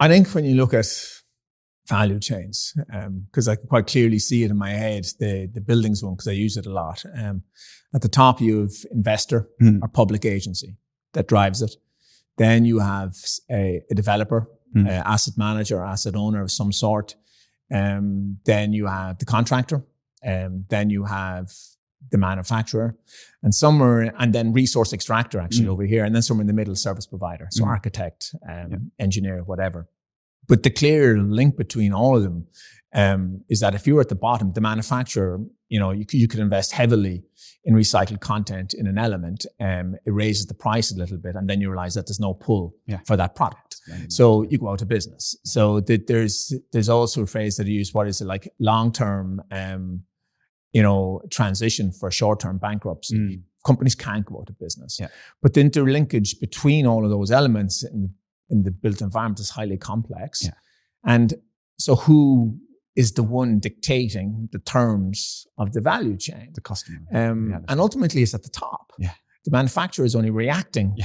I think when you look at value chains, because I can quite clearly see it in my head, the buildings one, because I use it a lot. At the top, you have investor or public agency that drives it. Then you have a developer, asset manager, asset owner of some sort. Then you have the contractor. Then you have the manufacturer, and then resource extractor actually over here, and then somewhere in the middle, service provider. So architect, engineer, whatever. But the clear link between all of them is that if you're at the bottom, the manufacturer, you could invest heavily in recycled content in an element. It raises the price a little bit, and then you realize that there's no pull for that product. So you go out of business. So there's also a phrase that I use. What is it like? Long-term, transition for short-term bankruptcy. Companies can't go out of business. But the interlinkage between all of those elements in the built environment is highly complex. And so who is the one dictating the terms of the value chain? The customer. And ultimately it's at the top. The manufacturer is only reacting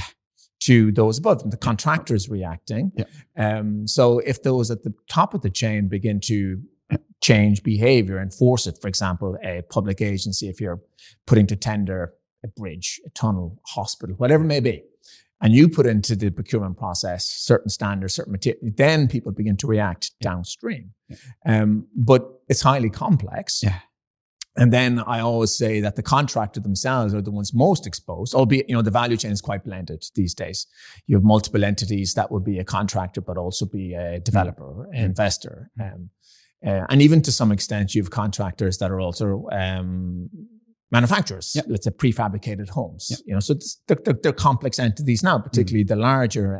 to those above them. The contractor is reacting. So if those at the top of the chain begin to change behavior and force it, for example, a public agency, if you're putting to tender a bridge, a tunnel, hospital, whatever it may be, and you put into the procurement process certain standards, certain material, then people begin to react downstream. But it's highly complex. And then I always say that the contractor themselves are the ones most exposed, albeit, the value chain is quite blended these days. You have multiple entities that would be a contractor, but also be a developer, an investor. And even to some extent, you have contractors that are also manufacturers, let's say prefabricated homes. So they're complex entities now, particularly the larger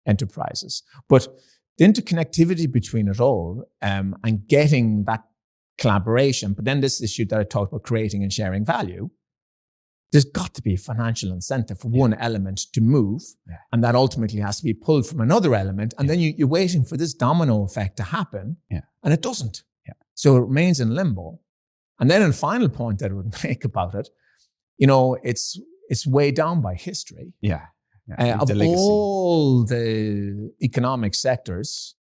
enterprises. But the interconnectivity between it all and getting that collaboration, but then this issue that I talked about, creating and sharing value, there's got to be a financial incentive for one element to move, and that ultimately has to be pulled from another element, and then you're waiting for this domino effect to happen, and it doesn't. So it remains in limbo. And then a final point that I would make about it, it's weighed down by history. Of all the economic sectors,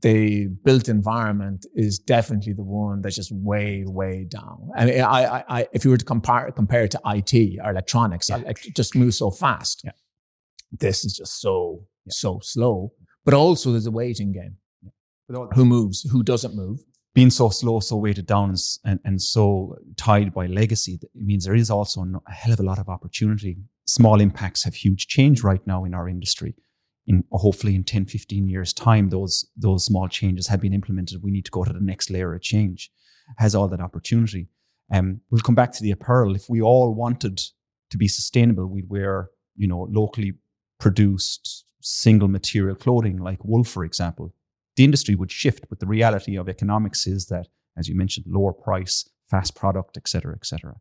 the built environment is definitely the one that's just way down. I mean, I if you were to compare it to IT or electronics, it just moves so fast. This is just so slow. But also there's a waiting game. Who moves? Who doesn't move? Being so slow, so weighted down and so tied by legacy, it means there is also a hell of a lot of opportunity. Small impacts have huge change right now in our industry. Hopefully in 10, 15 years' time, those small changes have been implemented. We need to go to the next layer of change. Has all that opportunity. We'll come back to the apparel. If we all wanted to be sustainable, we'd wear, locally produced single material clothing like wool, for example. The industry would shift, but the reality of economics is that, as you mentioned, lower price, fast product, et cetera, et cetera.